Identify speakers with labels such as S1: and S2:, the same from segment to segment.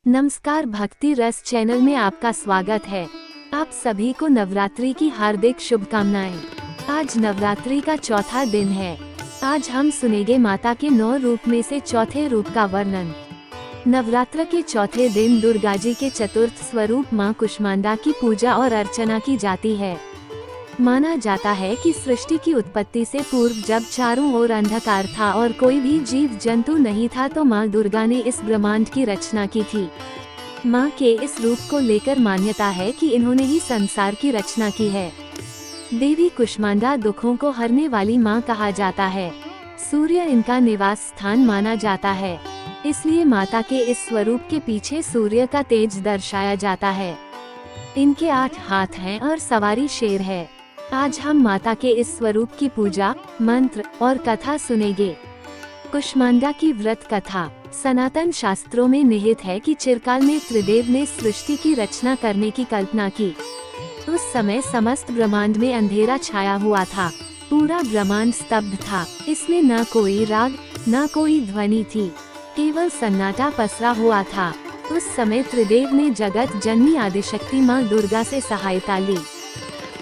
S1: नमस्कार, भक्ति रस चैनल में आपका स्वागत है। आप सभी को नवरात्रि की हार्दिक शुभकामनाएं। आज नवरात्रि का चौथा दिन है। आज हम सुनेंगे माता के 9 रूप में से चौथे रूप का वर्णन। नवरात्र के चौथे दिन दुर्गा जी के चतुर्थ स्वरूप मां कुष्मांडा की पूजा और अर्चना की जाती है। माना जाता है कि सृष्टि की उत्पत्ति से पूर्व जब चारों ओर अंधकार था और कोई भी जीव जंतु नहीं था, तो मां दुर्गा ने इस ब्रह्मांड की रचना की थी। मां के इस रूप को लेकर मान्यता है कि इन्होंने ही संसार की रचना की है। देवी कुष्मांडा दुखों को हरने वाली मां कहा जाता है। सूर्य इनका निवास स्थान माना जाता है, इसलिए माता के इस स्वरूप के पीछे सूर्य का तेज दर्शाया जाता है। इनके 8 हाथ हैं और सवारी शेर है। आज हम माता के इस स्वरूप की पूजा, मंत्र और कथा सुनेंगे। कुष्मांडा की व्रत कथा। सनातन शास्त्रों में निहित है कि चिरकाल में त्रिदेव ने सृष्टि की रचना करने की कल्पना की। उस समय समस्त ब्रह्मांड में अंधेरा छाया हुआ था। पूरा ब्रह्मांड स्तब्ध था। इसमें न कोई राग, न कोई ध्वनि थी, केवल सन्नाटा पसरा हुआ था। उस समय त्रिदेव ने जगत जननी आदिशक्ति मां दुर्गा से सहायता ली।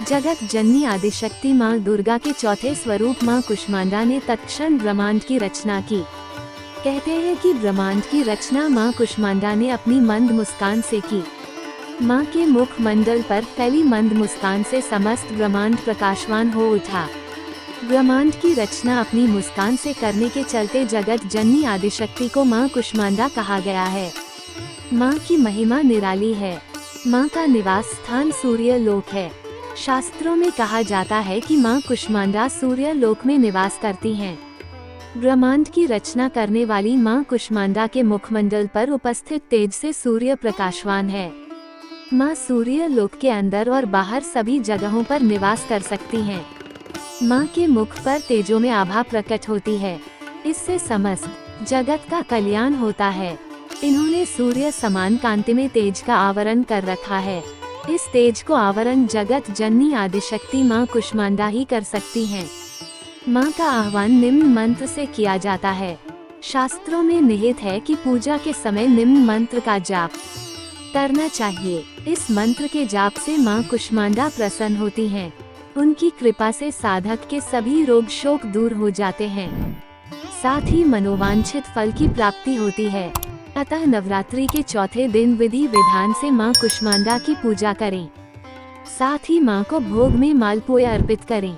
S1: जगत जननी आदिशक्ति मां दुर्गा के चौथे स्वरूप मां कुष्मांडा ने तत्क्षण ब्रह्मांड की रचना की। कहते हैं कि ब्रह्मांड की रचना मां कुष्मांडा ने अपनी मंद मुस्कान से की। मां के मुख मंडल पर फैली मंद मुस्कान से समस्त ब्रह्मांड प्रकाशवान हो उठा। ब्रह्मांड की रचना अपनी मुस्कान से करने के चलते जगत जननी आदिशक्ति को मां कुष्मांडा कहा गया है। मां की महिमा निराली है। मां का निवास स्थान सूर्य लोक है। शास्त्रों में कहा जाता है कि मां कुष्मांडा सूर्य लोक में निवास करती हैं। ब्रह्मांड की रचना करने वाली मां कुष्मांडा के मुखमंडल पर उपस्थित तेज से सूर्य प्रकाशवान है। मां सूर्य लोक के अंदर और बाहर सभी जगहों पर निवास कर सकती हैं। मां के मुख पर तेजों में आभा प्रकट होती है। इससे समस्त जगत का कल्याण होता है। इन्होंने सूर्य समान कांतिमय तेज का आवरण कर रखा है। इस तेज को आवरण जगत जननी आदिशक्ति मां कुष्मांडा ही कर सकती हैं। मां का आह्वान निम्न मंत्र से किया जाता है। शास्त्रों में निहित है कि पूजा के समय निम्न मंत्र का जाप करना चाहिए। इस मंत्र के जाप से मां कुष्मांडा प्रसन्न होती हैं। उनकी कृपा से साधक के सभी रोग शोक दूर हो जाते हैं, साथ ही मनोवांछित फल की प्राप्ति होती है। अतः नवरात्रि के चौथे दिन विधि विधान से मां कुष्मांडा की पूजा करें। साथ ही मां को भोग में मालपुए अर्पित करें।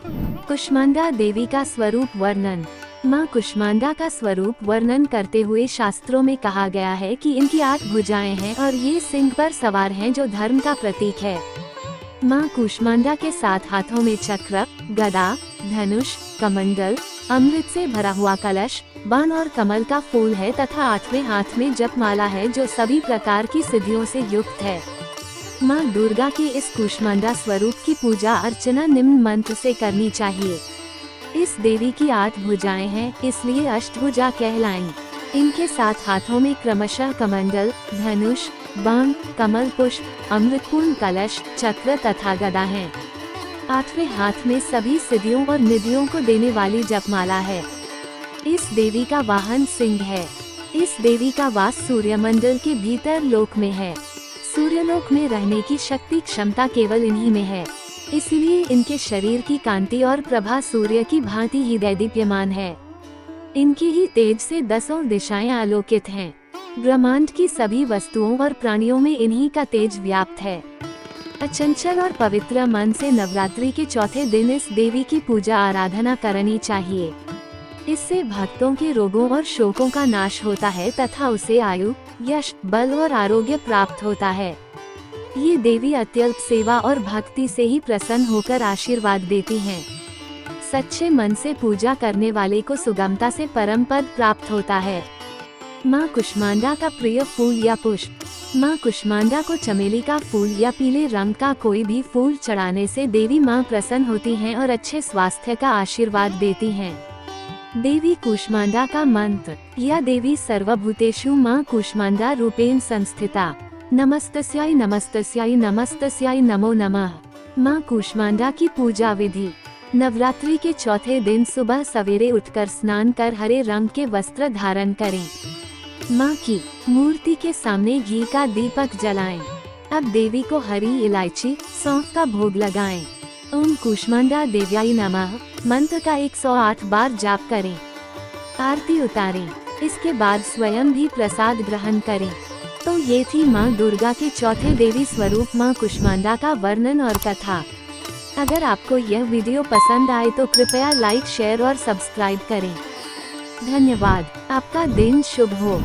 S1: कुष्मांडा देवी का स्वरूप वर्णन। मां कुष्मांडा का स्वरूप वर्णन करते हुए शास्त्रों में कहा गया है कि इनकी 8 भुजाएं हैं और ये सिंह पर सवार हैं, जो धर्म का प्रतीक है। मां कुष्मांडा के 7 हाथों में चक्र, गदा, धनुष, कमंडल, अमृत से भरा हुआ कलश, बाण और कमल का फूल है तथा 8वें हाथ में जपमाला है, जो सभी प्रकार की सिद्धियों से युक्त है। मां दुर्गा के इस कुष्मांडा स्वरूप की पूजा अर्चना निम्न मंत्र से करनी चाहिए। इस देवी की 8 भुजाएं हैं, इसलिए अष्टभुजा कहलाएं। इनके 7 हाथों में क्रमशः कमंडल, धनुष, बाण, कमल पुष्प, अमृतपूर्ण कलश, चक्र तथा गदा हैं। 8वें हाथ में सभी सिद्धियों और निधियों को देने वाली जपमाला है। इस देवी का वाहन सिंह है। इस देवी का वास सूर्यमंडल के भीतर लोक में है। सूर्यलोक में रहने की शक्ति क्षमता केवल इन्हीं में है, इसलिए इनके शरीर की कांति और प्रभा सूर्य की भांति ही दैदीप्यमान है। इनके ही तेज से 10 दिशाएं आलोकित हैं। ब्रह्मांड की सभी वस्तुओं और प्राणियों में इन्हीं का तेज व्याप्त है। अचंचल और पवित्र मन से नवरात्रि के चौथे दिन इस देवी की पूजा आराधना करनी चाहिए। इससे भक्तों के रोगों और शोकों का नाश होता है तथा उसे आयु, यश, बल और आरोग्य प्राप्त होता है। ये देवी अत्यल्प सेवा और भक्ति से ही प्रसन्न होकर आशीर्वाद देती हैं। सच्चे मन से पूजा करने वाले को सुगमता से परम पद प्राप्त होता है। मां कुष्मांडा का प्रिय फूल या पुष्प। मां कुष्मांडा को चमेली का फूल या पीले रंग का कोई भी फूल चढ़ाने से देवी मां प्रसन्न होती हैं और अच्छे स्वास्थ्य का आशीर्वाद देती हैं। देवी कुष्मांडा का मंत्र। या देवी सर्वभूतेषु मां कुष्मांडा रूपेण संस्थिता। नमस्तस्याय नमस्तस्याय नमस्तस्याय नमो नमः। मां कुष्मांडा की पूजा विधि। नवरात्रि के चौथे दिन सुबह सवेरे उठकर स्नान कर हरे रंग के वस्त्र धारण करें। माँ की मूर्ति के सामने घी का दीपक जलाएं। अब देवी को हरी इलायची सौंफ का भोग लगाएं। ओम कूष्मांडा देव्याय नमः मंत्र का 108 बार जाप करें। आरती उतारें। इसके बाद स्वयं भी प्रसाद ग्रहण करें। तो ये थी माँ दुर्गा के चौथे देवी स्वरूप माँ कूष्मांडा का वर्णन और कथा। अगर आपको यह वीडियो पसंद आए तो कृपया लाइक, शेयर और सब्सक्राइब करें। धन्यवाद। आपका दिन शुभ हो।